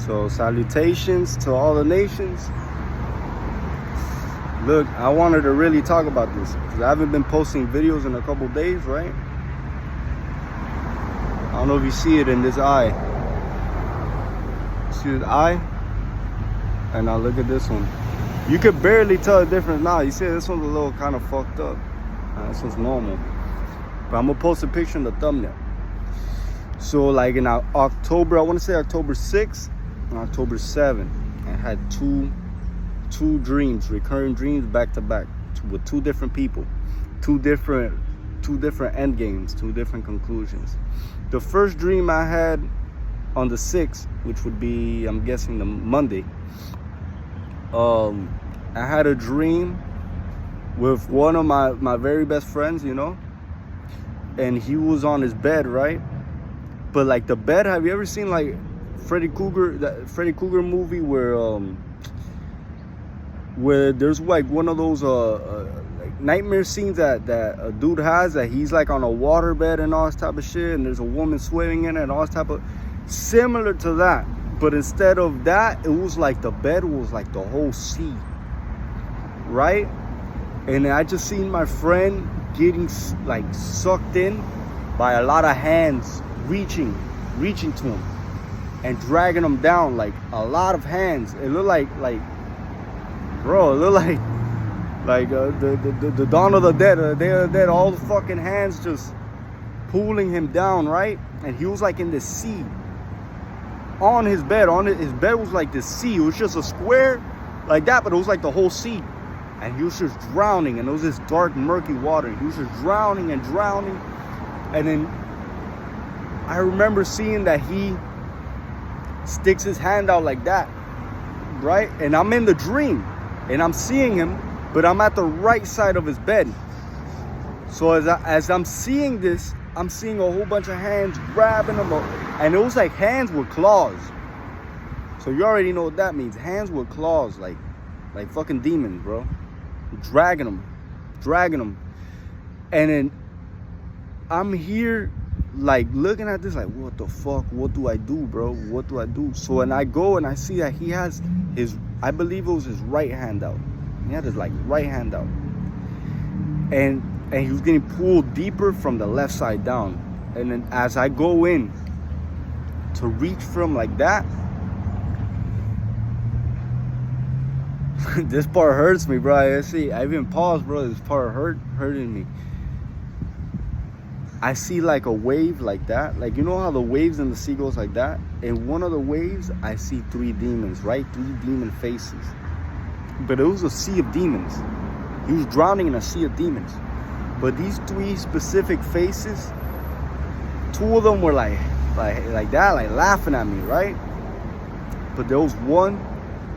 So salutations to all the nations. Look, I wanted to really talk about this because I haven't been posting videos in a couple days, right? I don't know if you see it in this eye. See this eye? And now look at this one. You could barely tell the difference now. You see this one's a little kind of fucked up. This one's normal. But I'm gonna post a picture in the thumbnail. So like in October, I want to say October 6th and October 7th, I had two dreams, recurring dreams back to back with two different people, two different end games, two different conclusions. The first dream I had on the 6th, which would be, I'm guessing, the Monday, I had a dream with one of my very best friends, you know, and he was on his bed, right? But like the bed, have you ever seen like Freddy Krueger movie where there's like one of those like nightmare scenes that a dude has, that he's like on a water bed and all this type of shit, and there's a woman swimming in it and all this type of, similar to that. But instead of that, it was like the bed was like the whole sea, right? And I just seen my friend getting like sucked in by a lot of hands reaching to him and dragging him down, like a lot of hands. It looked like bro, it looked like the Dawn of the Dead, the Day of the Dead, all the fucking hands just pulling him down, right? And he was like in the sea on his bed. His bed was like the sea. It was just a square like that, but it was like the whole sea. And he was just drowning, and it was this dark, murky water. He was just drowning and drowning. And then I remember seeing that he sticks his hand out like that, right? And I'm in the dream, and I'm seeing him, but I'm at the right side of his bed. So as I'm seeing this, I'm seeing a whole bunch of hands grabbing him up, and it was like hands with claws. So you already know what that means. Hands with claws, like fucking demons, bro. Dragging him. And then I'm here like looking at this like, what the fuck? What do I do, bro? What do I do? So when I go and I see that he has I believe it was his right hand out. He had his like right hand out. And he was getting pulled deeper from the left side down. And then as I go in to reach for him like that, this part hurts me, bro. I even paused, bro. This part hurting me. I see like a wave like that. Like, you know how the waves in the sea goes like that? In one of the waves, I see three demons, right? Three demon faces. But it was a sea of demons. He was drowning in a sea of demons. But these three specific faces, two of them were like that, like laughing at me, right? But there was one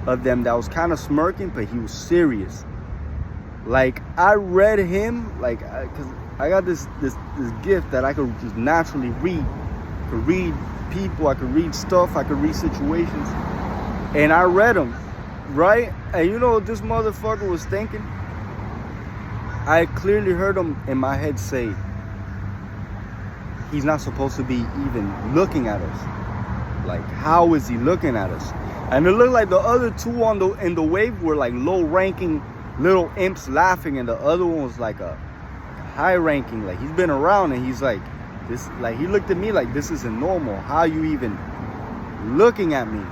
of them that was kind of smirking, but he was serious. Like, I read him, like, because I got this gift that I could just naturally read. I could read people, I could read stuff, I could read situations. And I read him, right? And you know what this motherfucker was thinking? I clearly heard him in my head say, he's not supposed to be even looking at us. Like, how is he looking at us? And it looked like the other two in the wave were like low-ranking little imps laughing, and the other one was like a high-ranking, like he's been around, and he's like, this, like he looked at me like, this isn't normal. How are you even looking at me?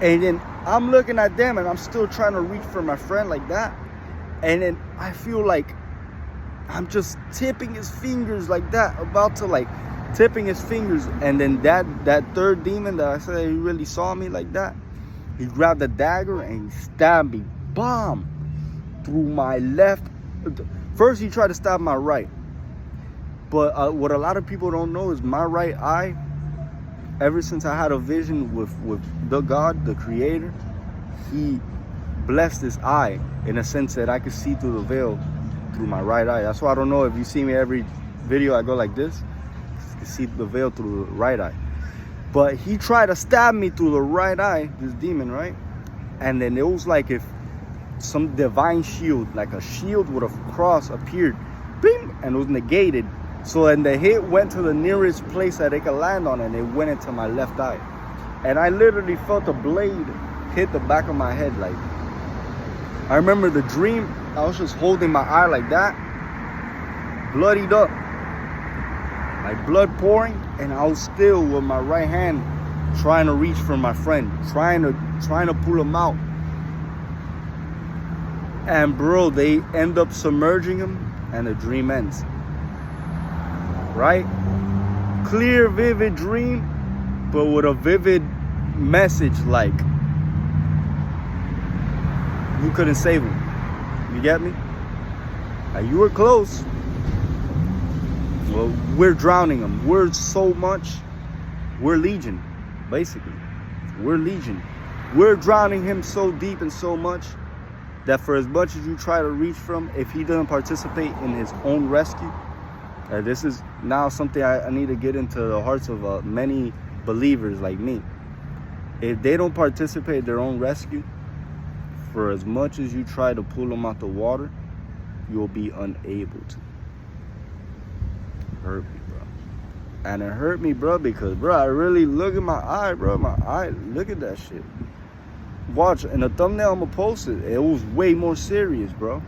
And then I'm looking at them, and I'm still trying to reach for my friend like that. And then I feel like I'm just tipping his fingers like that, about to like tipping his fingers. And then that third demon that I said he really saw me like that, he grabbed a dagger and he stabbed me, bomb, through my left. First he tried to stab my right, but what a lot of people don't know is my right eye, ever since I had a vision with the God, the Creator, he blessed this eye in a sense that I could see through the veil through my right eye. That's why I don't know if you see me every video I go like this, you can see the veil through the right eye. But he tried to stab me through the right eye, this demon, right? And then it was like if some divine shield, like a shield with a cross appeared, bing, and it was negated. So then the hit went to the nearest place that it could land on, and it went into my left eye. And I literally felt a blade hit the back of my head. Like, I remember the dream, I was just holding my eye like that, bloodied up, like blood pouring, and I was still with my right hand trying to reach for my friend, trying to pull him out. And bro, they end up submerging him, and the dream ends. Right? Clear, vivid dream, but with a vivid message, like you couldn't save him. You get me? Like, you were close. Well, we're drowning him. We're so much. We're legion, basically. We're legion. We're drowning him so deep and so much that for as much as you try to reach from, if he doesn't participate in his own rescue, this is now something I need to get into the hearts of many believers like me. If they don't participate in their own rescue, for as much as you try to pull them out the water, you'll be unable to. It hurt me, bro. And it hurt me, bro, because, bro, I really look at my eye, bro. My eye, look at that shit. Watch, in the thumbnail I'm gonna post it. It was way more serious, bro.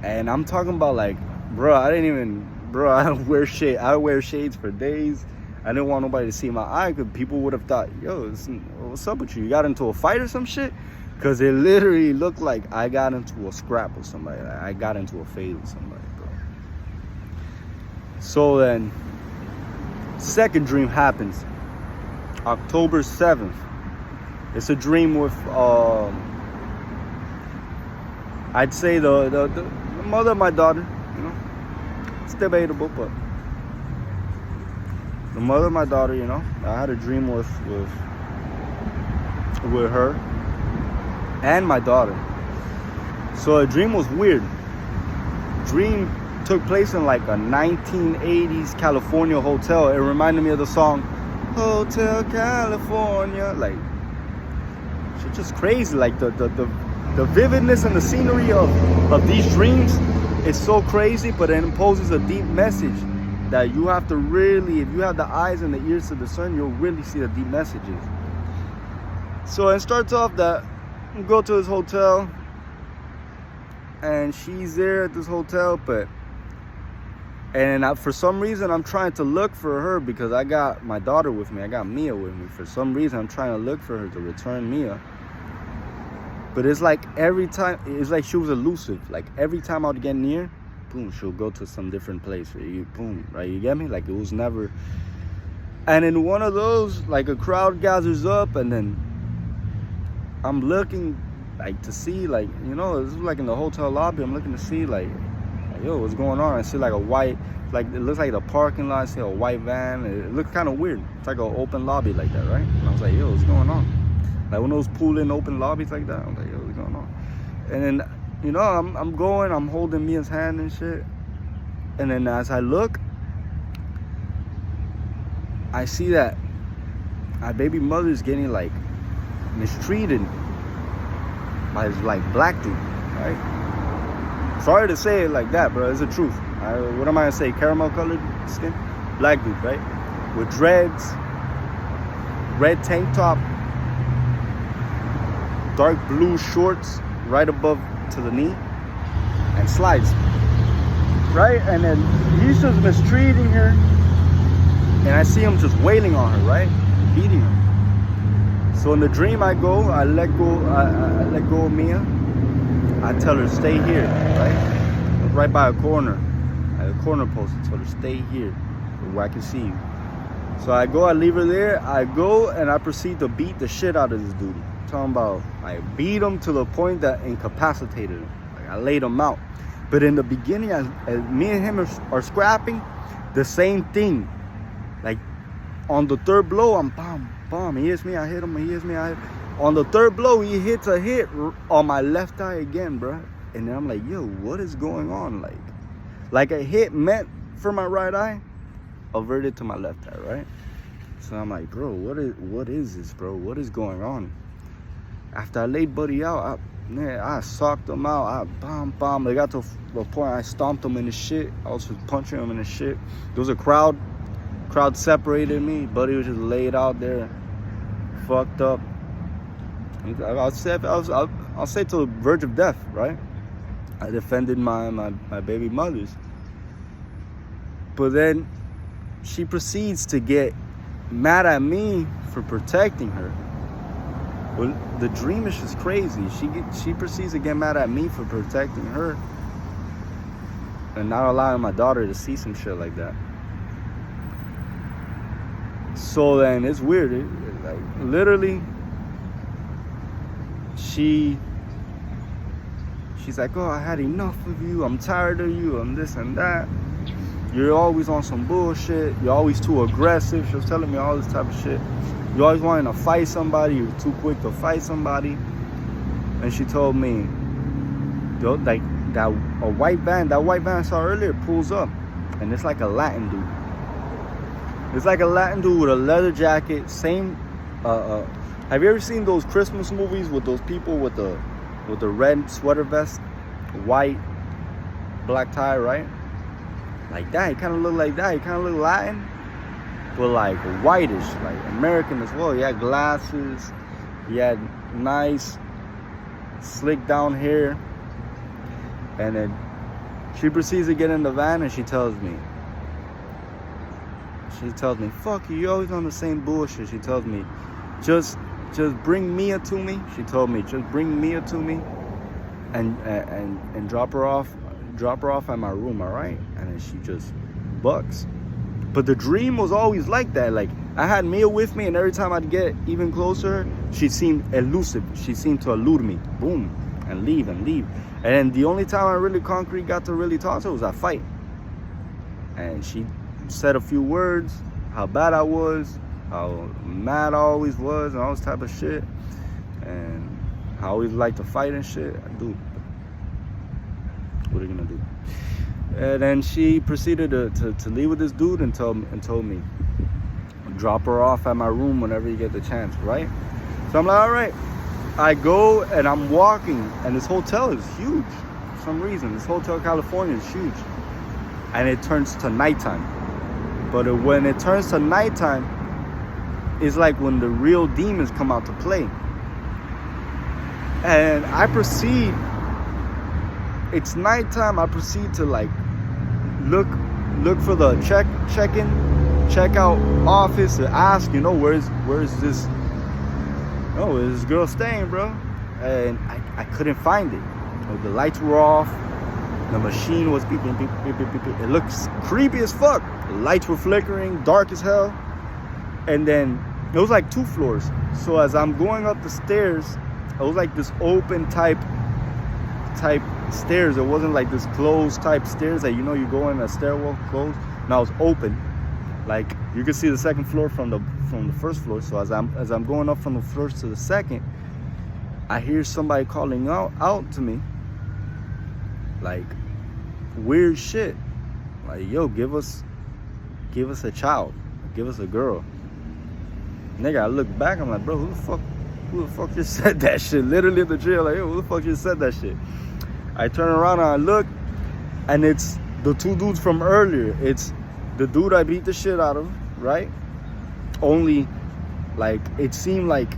And I'm talking about, like, bro, I don't wear shade. I wear shades for days. I didn't want nobody to see my eye because people would have thought, yo, what's up with you? You got into a fight or some shit? Because it literally looked like I got into a scrap with somebody. Like, I got into a fade with somebody, bro. So then, second dream happens. October 7th. It's a dream with, I'd say the mother of my daughter. You know, it's debatable, but the mother of my daughter, you know, I had a dream with her and my daughter. So a dream was weird. Dream took place in like a 1980s California hotel. It reminded me of the song Hotel California. Like, it's just crazy. Like the vividness and the scenery of these dreams is so crazy, but it imposes a deep message that you have to really, if you have the eyes and the ears to discern, you'll really see the deep messages. So it starts off that we go to this hotel, and she's there at this hotel, for some reason I'm trying to look for her because I got my daughter with me. I got Mia with me. For some reason I'm trying to look for her to return Mia. But it's like every time, it's like she was elusive. Like every time I would get near, boom, she'll go to some different place. Boom, right? You get me? Like it was never. And in one of those, like a crowd gathers up, and then I'm looking, like to see, like, you know, this is like in the hotel lobby. I'm looking to see, like yo, what's going on? I see like a white, like it looks like the parking lot. I see a white van. It looks kind of weird. It's like an open lobby like that, right? And I was like, yo, what's going on? Like one of those pull-in open lobbies like that. I'm like, yo, what's going on? And then, you know, I'm holding Mia's hand and shit. And then as I look, I see that my baby mother's getting like mistreated by this like black dude, right? Sorry to say it like that, bro. It's the truth. What am I gonna say? Caramel colored skin? Black dude, right? With dreads, red tank top, dark blue shorts right above to the knee, and slides, right? And then he's just mistreating her, and I see him just wailing on her, right? Beating her. So in the dream I let go of Mia. I tell her, stay here, right? I was right by a corner, at a corner post. I told her, stay here, where I can see you. So I leave her there. I go and I proceed to beat the shit out of this dude. I'm talking about, I beat him to the point that incapacitated him. Like I laid him out. But in the beginning, as me and him are scrapping, the same thing. Like on the third blow, I'm bam. He hits me, I hit him. He hits me, I hit him. On the third blow, he hits a hit on my left eye again, bro. And then I'm like, yo, what is going on? Like a hit meant for my right eye, averted to my left eye, right? So I'm like, bro, what is this, bro? What is going on? After I laid Buddy out, I socked him out. I bomb. They got to the point I stomped him in his shit. I was just punching him in his shit. There was a crowd Crowd separated me. Buddy was just laid out there, fucked up. I'll say to the verge of death, right? I defended my baby mothers. But then she proceeds to get mad at me for protecting her. Well, the dream is just crazy. She proceeds to get mad at me for protecting her and not allowing my daughter to see some shit like that. So then it's weird. Like literally, she's like, oh, I had enough of you. I'm tired of you. I'm this and that. You're always on some bullshit. You're always too aggressive. She was telling me all this type of shit. You're always wanting to fight somebody. You're too quick to fight somebody. And she told me, like that white van I saw earlier pulls up, and it's like a Latin dude. It's like a Latin dude with a leather jacket. Same. Have you ever seen those Christmas movies with those people with the red sweater vest, white, black tie, right? Like that. He kind of looked like that. He kind of looked Latin, but like whitish, like American as well. He had glasses. He had nice, slick down hair. And then she proceeds to get in the van, and she tells me, fuck you, you're always on the same bullshit. She tells me, just bring Mia to me. She told me, just bring Mia to me and drop her off at my room, all right? And then she just bucks. But the dream was always like that. Like, I had Mia with me, and every time I'd get even closer, she seemed elusive. She seemed to elude me. Boom. And leave. And then the only time I really concrete got to really talk to her was that fight. And she said a few words, how bad I was, how mad I always was, and all this type of shit. And I always like to fight and shit. I do. What are you gonna do? And then she proceeded to leave with this dude and told me, drop her off at my room whenever you get the chance, right? So I'm like, all right. I go and I'm walking, and this hotel is huge. For some reason, this Hotel California is huge. And it turns to nighttime. But when it turns to nighttime, it's like when the real demons come out to play. And I proceed, it's nighttime, I proceed to like look for the check-in, check-out office to ask, where's this girl staying, bro? And I couldn't find it. The lights were off. The machine was beeping, beep, beep, beep, beep, beep. It looks creepy as fuck. The lights were flickering, dark as hell. And then it was like 2 floors. So as I'm going up the stairs, it was like this open type stairs. It wasn't like this closed type stairs that you go in a stairwell closed. Now it's open. Like you can see the second floor from the first floor. So as I'm going up from the first to the second, I hear somebody calling out to me, like weird shit, like, yo, give us a child, give us a girl. Nigga, I look back, I'm like, bro, who the fuck just said that shit? Literally at the jail, like, yo, who the fuck just said that shit? I turn around and I look, and it's the 2 dudes from earlier. It's the dude I beat the shit out of, right? Only, like, it seemed like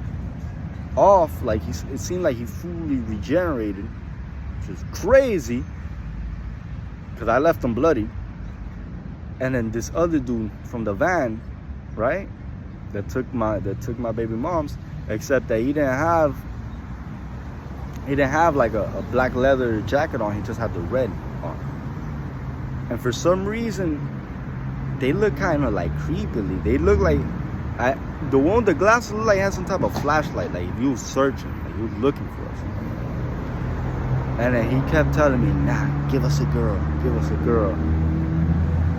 off, like it seemed like he fully regenerated, which is crazy, because I left him bloody. And then this other dude from the van, right, that took my baby moms, except that he didn't have like a black leather jacket on. He just had the red on. And for some reason, they look kind of like creepily. They look like, the one with the glasses looked like he had some type of flashlight, like he was searching, like he was looking for us. And then he kept telling me, nah, give us a girl.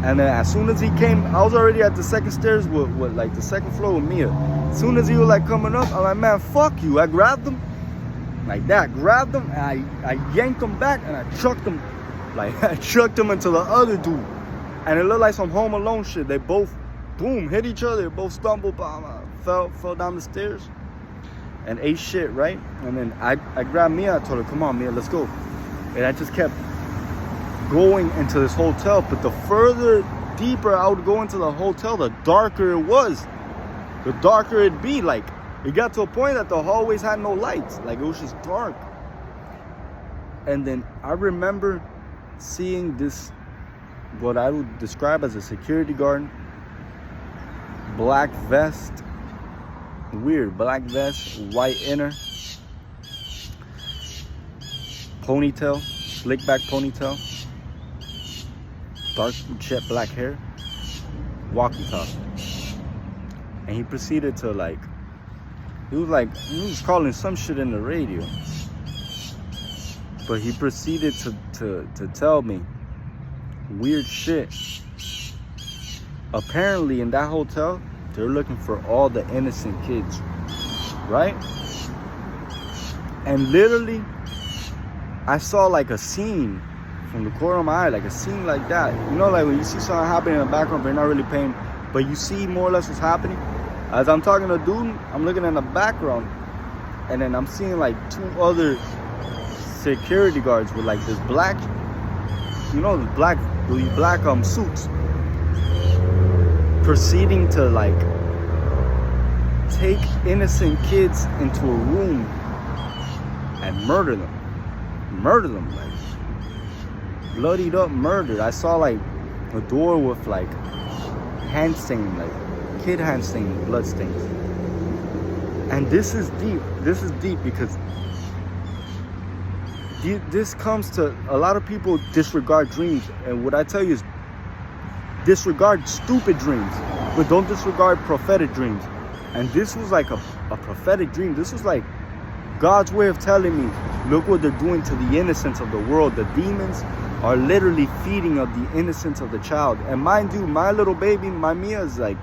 And then as soon as he came, I was already at the second stairs with like the second floor with Mia. As soon as he was like coming up, I'm like, man, fuck you. I grabbed him like that, and I yanked him back, and I chucked him into the other dude. And it looked like some Home Alone shit. They both, boom, hit each other. They both stumbled, fell down the stairs, and ate shit, right? And then I grabbed Mia. I told her, come on, Mia, let's go. And I just kept going into this hotel. But the further deeper I would go into the hotel, the darker it was. The darker it'd be. Like, it got to a point that the hallways had no lights. Like, it was just dark. And then I remember seeing this, what I would describe as a security guard, black vest, weird black vest, white inner, ponytail, slick back ponytail, dark jet black hair, walkie-talkie. And he proceeded to he was calling some shit in the radio. But he proceeded to tell me weird shit. Apparently in that hotel, they're looking for all the innocent kids, right? And literally, I saw like a scene from the corner of my eye, like a scene like that. You know, like when you see something happening in the background, but you're not really paying, but you see more or less what's happening. As I'm talking to dude, I'm looking in the background, and then I'm seeing like two other security guards with like this black, you know, these black suits, proceeding to like take innocent kids into a room and murder them, like bloodied up, murdered. I saw like a door with like hand stain, like kid hand stain, blood stains. And this is deep because this comes to a lot of people disregard dreams. And what I tell you is disregard stupid dreams, but don't disregard prophetic dreams. And this was like a prophetic dream. This was like God's way of telling me, look what they're doing to the innocence of the world. The demons are literally feeding of the innocence of the child. And mind you, my little baby, my Mia, is like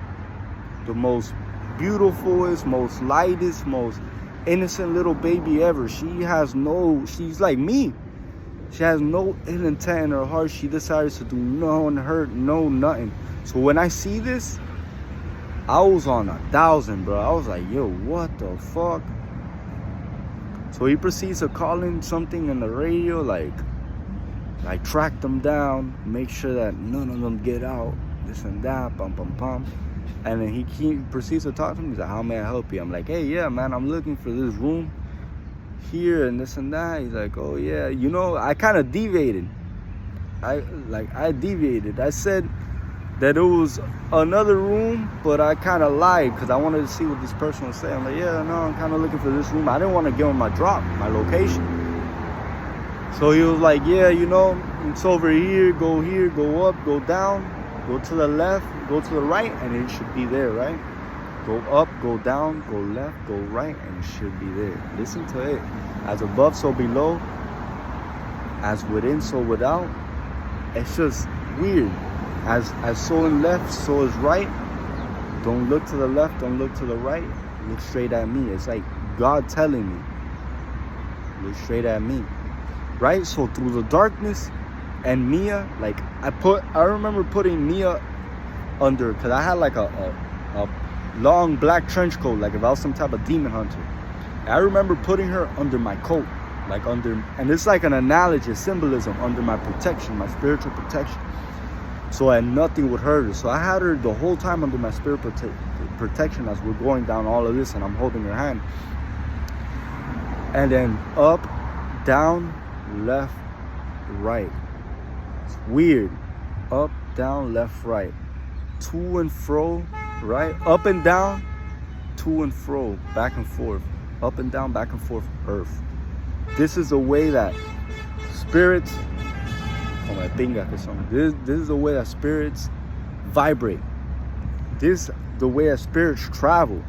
the most beautifulest, most lightest, most innocent little baby ever. She's like me. She has no ill intent in her heart. She decides to do no hurt, no nothing. So when I see this, I was on 1,000, bro. I was like, yo, what the fuck? So he proceeds to call in something in the radio, like track them down, make sure that none of them get out, this and that, bum, bum, bum. And then he proceeds to talk to me. He's like, how may I help you? I'm like, hey, yeah, man, I'm looking for this room here and this and that. He's like, oh, yeah. You know, I kind of deviated. I deviated. I said that it was another room, but I kind of lied because I wanted to see what this person was saying. I'm like, yeah, no, I'm kind of looking for this room. I didn't want to give him my location. So he was like, yeah, you know, it's over here, go up, go down, go to the left, go to the right, and it should be there, right? Go up, go down, go left, go right, and it should be there. Listen to it. As above, so below. As within, so without. It's just weird. As so in left, so is right. Don't look to the left, don't look to the right. Look straight at me. It's like God telling me, look straight at me. Right? So through the darkness and Mia, like I remember putting Mia under, because I had like a long black trench coat, like if I was some type of demon hunter. And I remember putting her under my coat, like under, and it's like an analogy, a symbolism, under my protection, my spiritual protection. So that nothing would hurt her. So I had her the whole time under my spiritual protection as we're going down all of this, and I'm holding her hand. And then up, down, left, right. It's weird. Up, down, left, right. To and fro, right? Up and down, to and fro, back and forth. Up and down, back and forth, earth. This is the way that spirits, this is the way that spirits vibrate. This the way that spirits travel.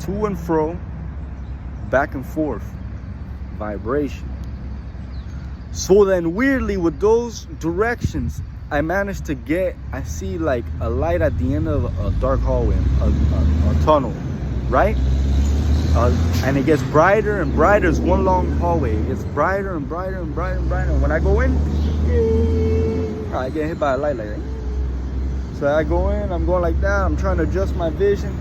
To and fro, back and forth, vibration. So then weirdly with those directions, I managed to I see like a light at the end of a dark hallway, a tunnel, right? And it gets brighter and brighter. It's one long hallway. It gets brighter and brighter and brighter and brighter. And when I go in, I get hit by a light like that. So I go in, I'm going like that. I'm trying to adjust my vision.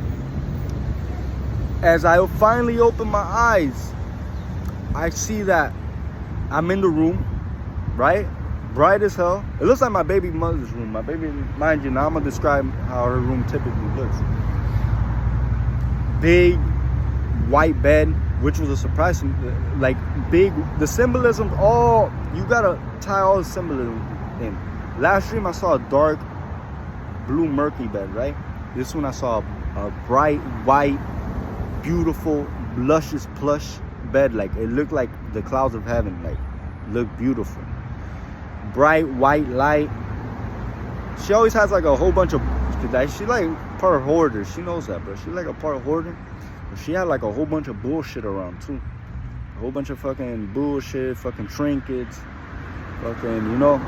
As I finally open my eyes, I see that I'm in the room, right? bright as hell. It looks like my baby mother's room. My baby, mind you, now I'm gonna describe how her room typically looks. Big white bed, which was a surprise. Like big, the symbolism, all, you gotta tie all the symbolism in. Last dream I saw a dark blue murky bed, right? This one I saw a bright white, beautiful, luscious plush bed. Like it looked like the clouds of heaven. Like looked beautiful. Bright white light. She always has like a whole bunch of, she like part hoarder. She knows that, bro. She like a part hoarder. But she had like a whole bunch of bullshit around too. A whole bunch of fucking bullshit, fucking trinkets, fucking, you know,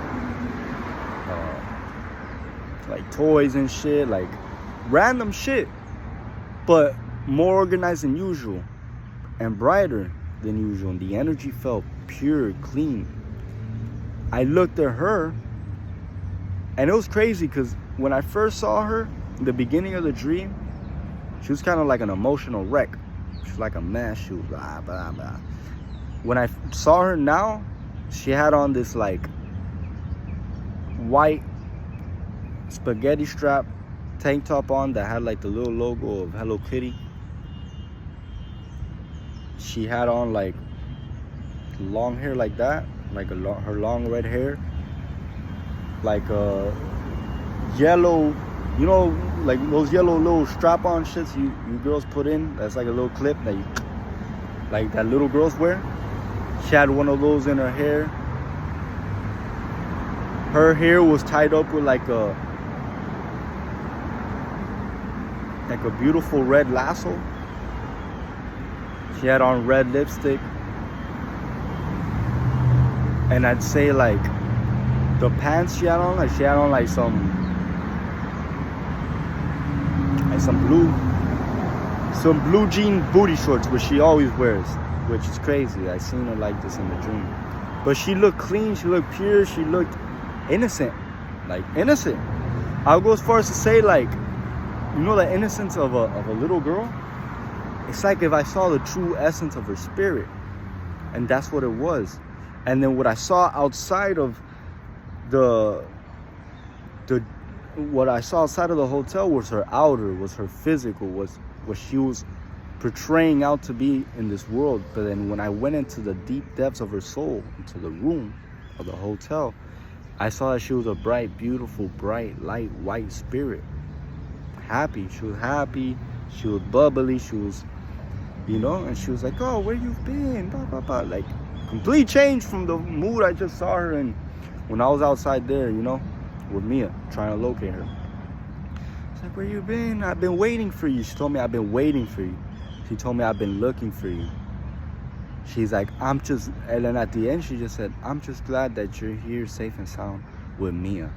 like toys and shit, like random shit, but more organized than usual and brighter than usual. And the energy felt pure, clean. I looked at her, and it was crazy because when I first saw her in the beginning of the dream, she was kind of like an emotional wreck. She was like a mess. She was blah, blah, blah. When I saw her now, she had on this like white spaghetti strap tank top on that had like the little logo of Hello Kitty. She had on like long hair like that, like her long red hair, like a yellow, you know, like those yellow little strap-on shits you girls put in. That's like a little clip that you, like that little girls wear. She had one of those in her hair. Her hair was tied up with like a beautiful red lasso. She had on red lipstick. And I'd say like the pants she had on like some blue jean booty shorts, which she always wears, which is crazy. I seen her like this in the dream. But she looked clean, she looked pure, she looked innocent. Like innocent. I'll go as far as to say, like, you know, the innocence of a little girl? It's like if I saw the true essence of her spirit. And that's what it was. And then what I saw outside of what I saw outside of the hotel was her outer, was her physical, was what she was portraying out to be in this world. But then when I went into the deep depths of her soul, into the room of the hotel, I saw that she was a bright, beautiful, bright, light, white spirit. Happy. She was happy. She was bubbly. She was, you know, and she was like, oh, where you been? Blah, blah, blah. Like, complete change from the mood I just saw her in when I was outside there, you know, with Mia, trying to locate her. It's like, where you been? I've been waiting for you. She told me I've been waiting for you. She told me I've been looking for you. She's like, and then at the end, she just said, I'm just glad that you're here safe and sound with Mia.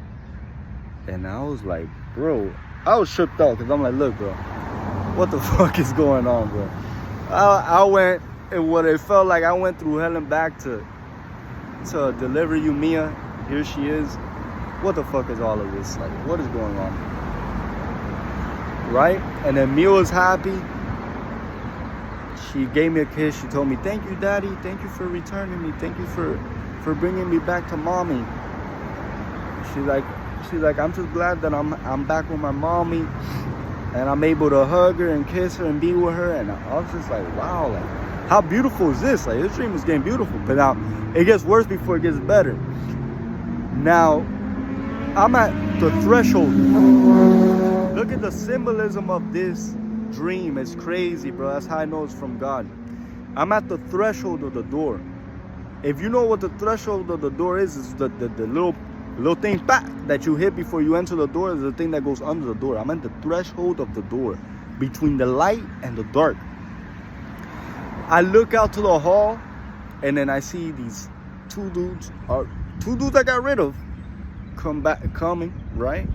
And I was like, bro, I was shook out because I'm like, look, bro, what the fuck is going on, bro? I went, and what it felt like, I went through hell and back to deliver you, Mia. Here she is. What the fuck is all of this? Like, what is going on? Right? And then Mia was happy. She gave me a kiss. She told me, thank you, Daddy. Thank you for returning me. Thank you for bringing me back to Mommy. She's like, I'm just glad that I'm back with my mommy, and I'm able to hug her and kiss her and be with her. And I was just like, wow, like, how beautiful is this? Like, this dream was getting beautiful. But now it gets worse before it gets better. Now I'm at the threshold. Look at the symbolism of this dream. It's crazy, bro. That's how I know it's from God. I'm at the threshold of the door. If you know what the threshold of the door is the little thing that you hit before you enter the door is the thing that goes under the door. I'm at the threshold of the door, between the light and the dark. I look out to the hall, and then I see these two dudes I got rid of coming, right?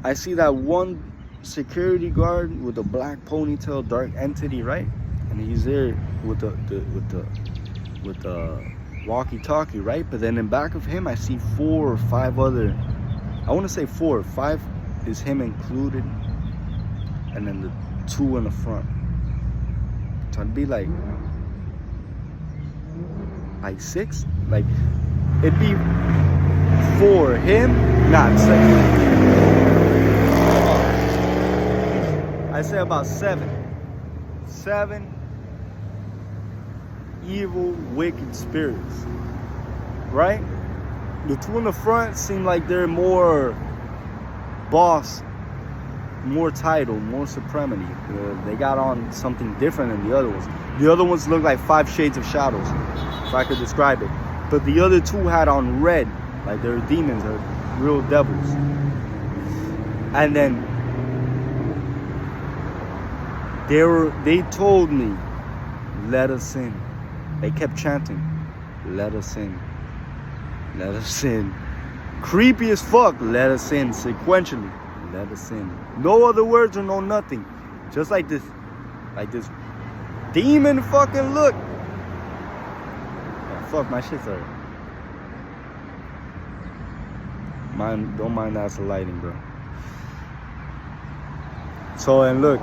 I see that one security guard with a black ponytail, dark entity, right? And he's there with the walkie-talkie, right? But then in back of him, I see 4 or 5 other. I want to say 4 or 5 is him included, and then the 2 in the front. So it'd be like 6. Like it'd be for him, not 6. I say about 7. 7 evil, wicked spirits. Right? The 2 in the front seem like they're more boss, more title, more supremacy. They got on something different than the other ones. The other ones look like 5 shades of shadows, if I could describe it. But the other 2 had on red, like they're demons, they're real devils. And then they told me, let us in. They kept chanting, let us in. Let us in. Creepy as fuck. Let us in sequentially. Let us in. No other words or no nothing. Just like this demon fucking look. Oh, fuck, my shit's hurt. Don't mind that's the lighting, bro. So, and look,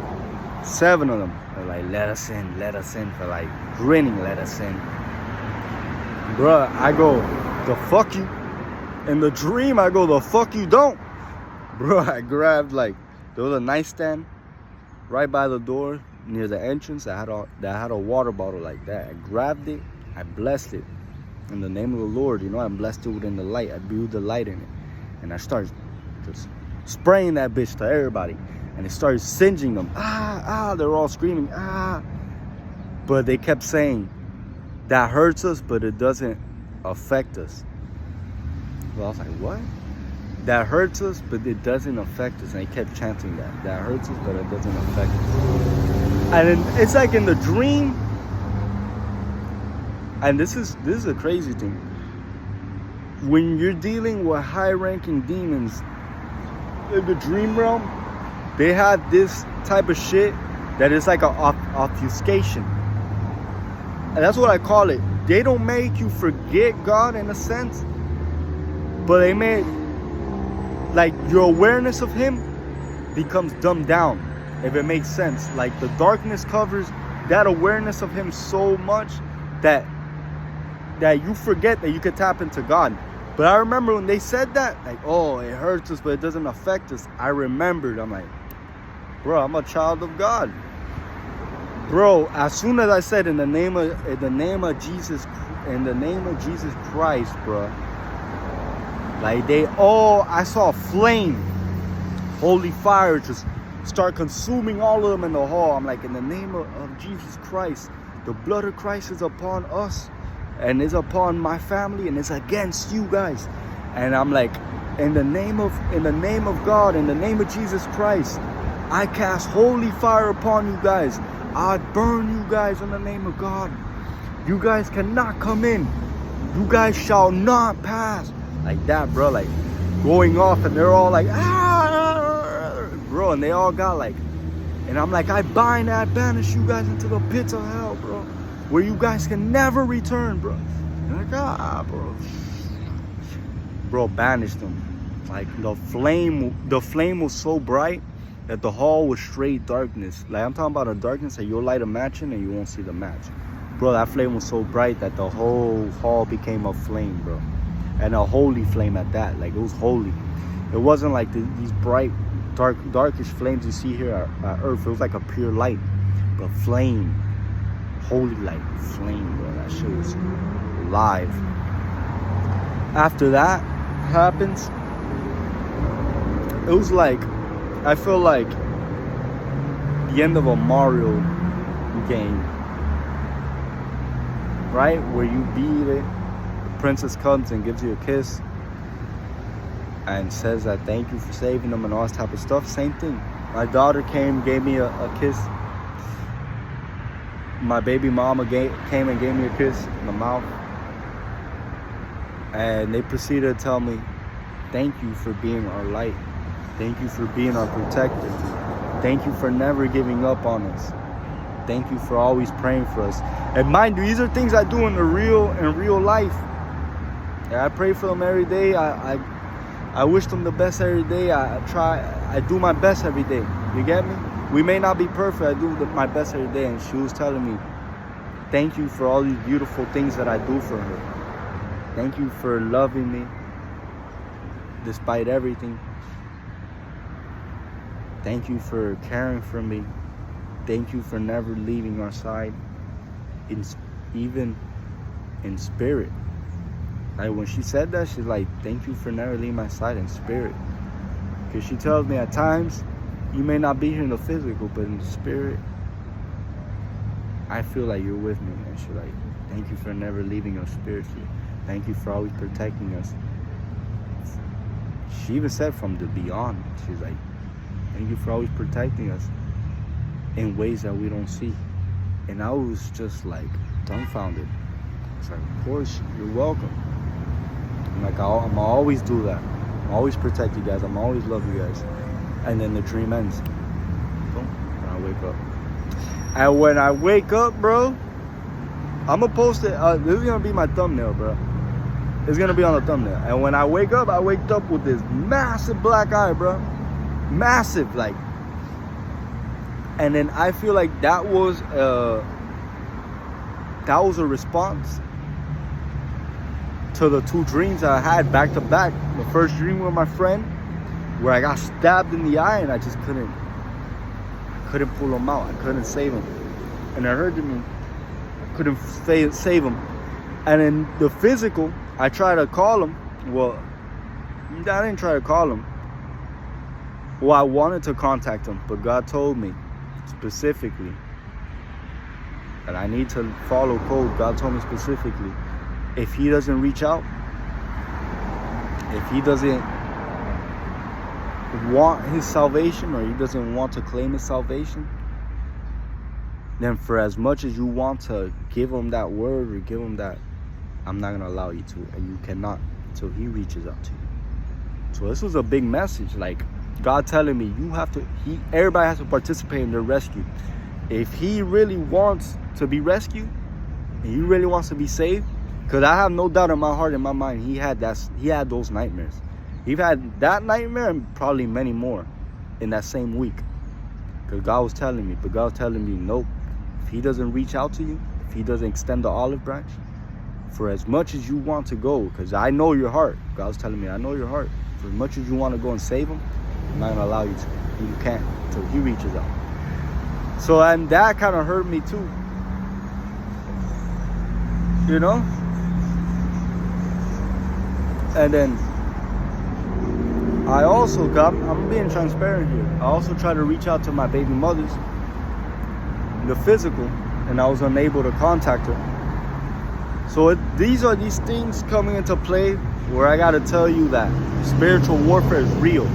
7 of them are like, let us in, for like grinning, let us in. Bruh, I go, the fuck you. In the dream, I go, the fuck you don't. Bro, I grabbed, like, there was a nightstand right by the door near the entrance that had a water bottle like that. I grabbed it, I blessed it in the name of the Lord. You know, I blessed it within the light. I blew the light in it. And I started just spraying that bitch to everybody. And it started singeing them. They're all screaming, But they kept saying, that hurts us, but it doesn't affect us. Well, I was like, what? That hurts us, but it doesn't affect us. And they kept chanting that. That hurts us, but it doesn't affect us. And then it's like in the dream. And this is a crazy thing. When you're dealing with high-ranking demons in the dream realm, they have this type of shit that is like an obfuscation. And that's what I call it. They don't make you forget God in a sense, but they make, like, your awareness of him becomes dumbed down, if it makes sense. Like, the darkness covers that awareness of him so much that you forget that you could tap into God. But I remember when they said that, like, oh, it hurts us, but it doesn't affect us. I remembered. I'm like, bro, I'm a child of God. Bro, as soon as I said in the name of Jesus Christ, bro, like I saw a flame, holy fire, just start consuming all of them in the hall. I'm like, in the name of Jesus Christ, the blood of Christ is upon us, and is upon my family, and it's against you guys. And I'm like, in the name of God, in the name of Jesus Christ, I cast holy fire upon you guys. I burn you guys in the name of God. You guys cannot come in. You guys shall not pass. Like that, bro. Like going off, and they're all like, bro. And they all got like, and I'm like, I banish you guys into the pits of hell, bro, where you guys can never return, bro. And like, bro, banished them. Like the flame was so bright that the hall was straight darkness. Like, I'm talking about a darkness that you'll light a match in and you won't see the match. Bro, that flame was so bright that the whole hall became a flame, bro. And a holy flame at that. Like, it was holy. It wasn't like these bright, darkish flames you see here at Earth. It was like a pure light. But flame, holy light, flame, bro. That shit was live. After that happens, it was like, I feel like the end of a Mario game, right? Where you beat it, the princess comes and gives you a kiss and says that thank you for saving them and all this type of stuff. Same thing. My daughter came, gave me a kiss. My baby mama came and gave me a kiss in the mouth. And they proceeded to tell me, thank you for being our light. Thank you for being our protector. Thank you for never giving up on us. Thank you for always praying for us. And mind you, these are things I do in real life. And I pray for them every day. I wish them the best every day. I do my best every day. You get me? We may not be perfect. I do my best every day. And she was telling me, thank you for all these beautiful things that I do for her. Thank you for loving me. despite everything. Thank you for caring for me. Thank you for never leaving our side, even in spirit. Like when she said that, she's like, thank you for never leaving my side in spirit. Because she tells me at times, you may not be here in the physical, but in the spirit, I feel like you're with me. And she's like, thank you for never leaving us spiritually. Thank you for always protecting us. She even said from the beyond, she's like, thank you for always protecting us in ways that we don't see. And I was just like dumbfounded. It's like, of course, you're welcome. I'm like, I'm always do that. I'm always protect you guys. I'm always love you guys. And then the dream ends. Boom. And I wake up. And when I wake up, bro, I'm gonna post it. This is gonna be my thumbnail, bro. It's gonna be on the thumbnail. And when I waked up with this massive black eye, bro. Massive, like. And then I feel like that was a response to the two dreams I had back to back. The first dream with my friend, where I got stabbed in the eye and I just couldn't pull him out. I couldn't save him. And I heard him, I couldn't save him. And in the physical, I tried to call him. Well, I didn't try to call him. Well, I wanted to contact him, but God told me specifically that I need to follow code. God told me specifically, if he doesn't reach out, if he doesn't want his salvation, or he doesn't want to claim his salvation, then for as much as you want to give him that word or give him that, I'm not going to allow you to, and you cannot until he reaches out to you. So this was a big message, like God telling me everybody has to participate in their rescue. If he really wants to be rescued, and he really wants to be saved, because I have no doubt in my heart, in my mind, he had those nightmares. He had that nightmare and probably many more in that same week. Because God was telling me, nope. If he doesn't reach out to you, if he doesn't extend the olive branch, for as much as you want to go, because I know your heart. God was telling me, I know your heart. For as much as you want to go and save him, I'm not going to allow you to. You can't until he reaches out. So, and that kind of hurt me too. You know? And then I also I'm being transparent here. I also tried to reach out to my baby mothers, the physical, and I was unable to contact her. So these are these things coming into play where I got to tell you that spiritual warfare is real.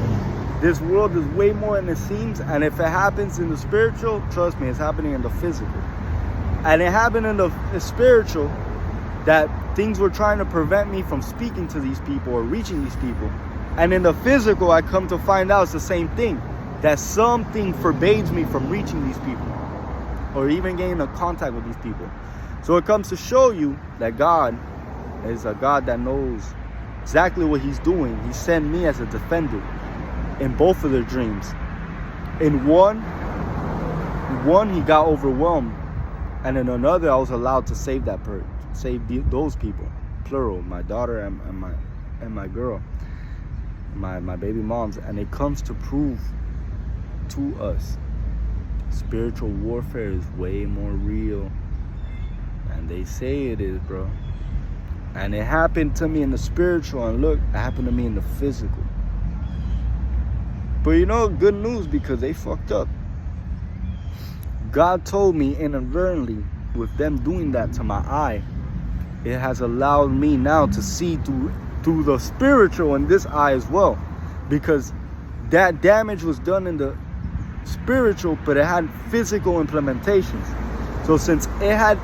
This world is way more than it seems, and if it happens in the spiritual, trust me, it's happening in the physical. And it happened in the spiritual that things were trying to prevent me from speaking to these people or reaching these people. And in the physical, I come to find out it's the same thing, that something forbids me from reaching these people or even getting in contact with these people. So it comes to show you that God is a God that knows exactly what he's doing. He sent me as a defender in both of their dreams. In one he got overwhelmed, and in another I was allowed to save those people, plural, my daughter and my girl, my baby moms. And it comes to prove to us spiritual warfare is way more real and they say it is, bro. And it happened to me in the spiritual, and look, it happened to me in the physical. But you know, good news, because they fucked up. God told me inadvertently, with them doing that to my eye, it has allowed me now to see through the spiritual in this eye as well. Because that damage was done in the spiritual, but it had physical implementations. So since it had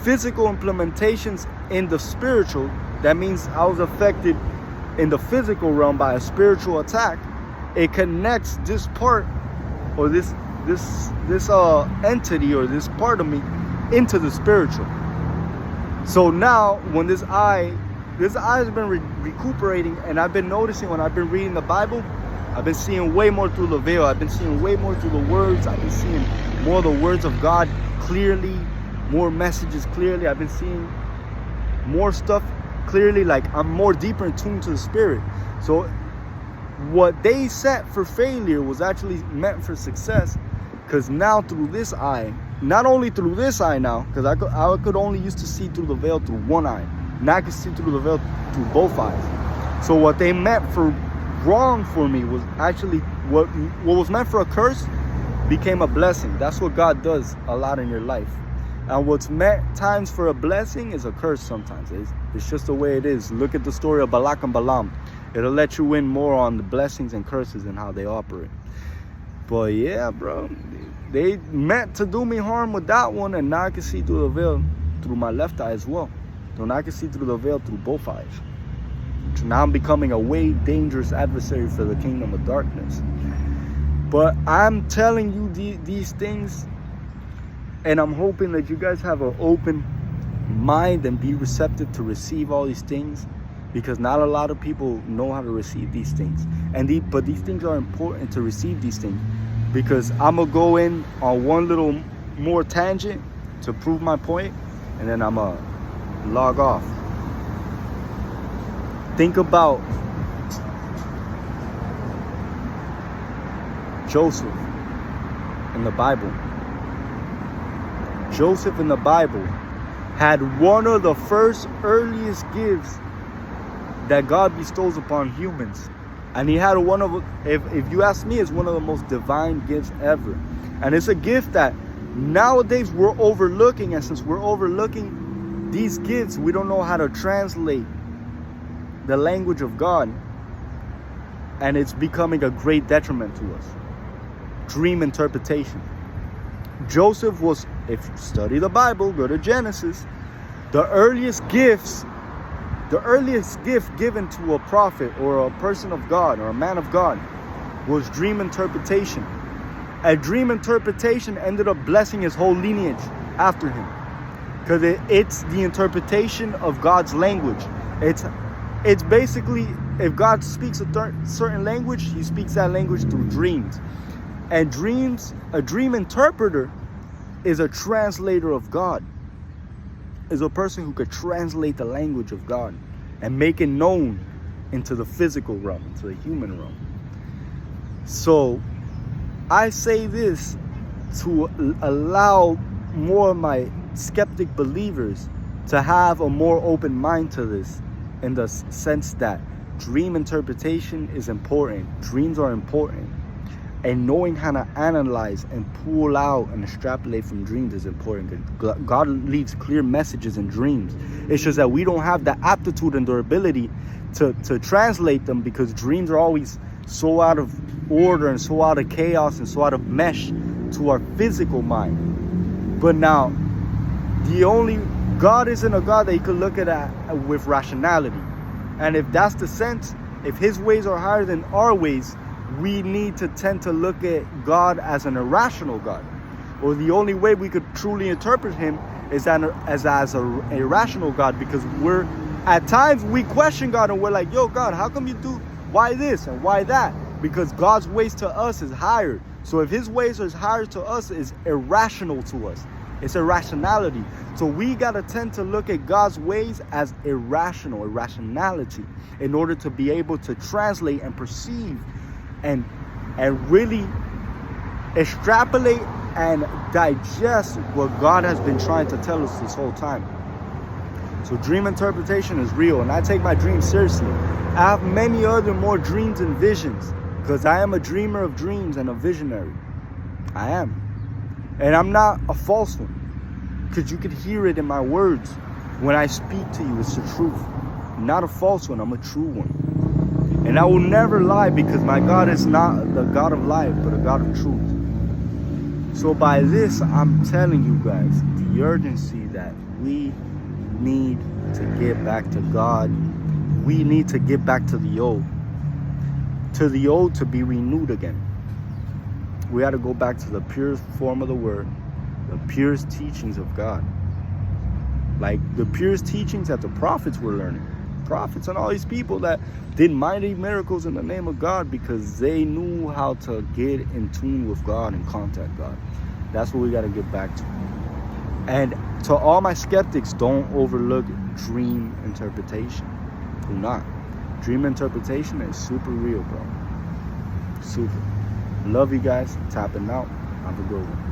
physical implementations in the spiritual, that means I was affected in the physical realm by a spiritual attack. It connects this part, or this entity, or this part of me, into the spiritual. So now when this eye has been recuperating, and I've been noticing when I've been reading the Bible, I've been seeing way more through the veil. I've been seeing way more through the words. I've been seeing more of the words of God clearly, more messages clearly. I've been seeing more stuff clearly, like I'm more deeper in tune to the spirit. So what they set for failure was actually meant for success. Because now through this eye, not only through this eye now, because I could only used to see through the veil through one eye. Now I can see through the veil through both eyes. So what they meant for wrong for me was actually what was meant for a curse became a blessing. That's what God does a lot in your life. And what's meant times for a blessing is a curse sometimes. It's just the way it is. Look at the story of Balak and Balaam. It'll let you in more on the blessings and curses and how they operate. But yeah, bro, they meant to do me harm with that one, and now I can see through the veil through my left eye as well. So now I can see through the veil through both eyes. So now I'm becoming a way dangerous adversary for the kingdom of darkness. But I'm telling you these things, and I'm hoping that you guys have an open mind and be receptive to receive all these things, because not a lot of people know how to receive these things. But these things are important to receive these things, because I'm going to go in on one little more tangent to prove my point, and then I'm going to log off. Think about Joseph in the Bible. Joseph in the Bible had one of the first earliest gifts that God bestows upon humans. And he had one of, if you ask me, it's one of the most divine gifts ever. And it's a gift that nowadays we're overlooking. And since we're overlooking these gifts, we don't know how to translate the language of God. And it's becoming a great detriment to us. Dream interpretation. Joseph was, if you study the Bible, go to Genesis, the earliest gift given to a prophet or a person of God or a man of God was dream interpretation. A dream interpretation ended up blessing his whole lineage after him, because it's the interpretation of God's language. It's basically, if God speaks a certain language, he speaks that language through dreams. And a dream interpreter is a translator of God, is a person who could translate the language of God and make it known into the physical realm, into the human realm. So I say this to allow more of my skeptic believers to have a more open mind to this, in the sense that dream interpretation is important. Dreams are important. And knowing how to analyze and pull out and extrapolate from dreams is important. God leaves clear messages in dreams. It's just that we don't have the aptitude and the ability to translate them, because dreams are always so out of order and so out of chaos and so out of mesh to our physical mind. But now, God isn't a God that you could look at with rationality. And if that's the sense, if his ways are higher than our ways, we need to tend to look at God as an irrational God. Or the only way we could truly interpret him is as a irrational God, because at times we question God and we're like, yo, God, how come you do, why this and why that? Because God's ways to us is higher. So if his ways are higher to us, is irrational to us. It's irrationality. So we got to tend to look at God's ways as irrationality, in order to be able to translate and perceive and really extrapolate and digest what God has been trying to tell us this whole time. So dream interpretation is real, and I take my dreams seriously. I have many other more dreams and visions, because I am a dreamer of dreams and a visionary. I am. And I'm not a false one, because you could hear it in my words. When I speak to you, it's the truth. I'm not a false one, I'm a true one. And I will never lie, because my God is not the God of life, but a God of truth. So by this, I'm telling you guys the urgency that we need to get back to God. We need to get back to the old. To the old, to be renewed again. We got to go back to the purest form of the word, the purest teachings of God. Like the purest teachings that the prophets were learning. Prophets and all these people that did mighty miracles in the name of God, because they knew how to get in tune with God and contact God. That's what we got to get back to. And to all my skeptics, don't overlook dream interpretation. Do not. Dream interpretation is super real, bro. Super. Love you guys. Tapping out. Have a good one.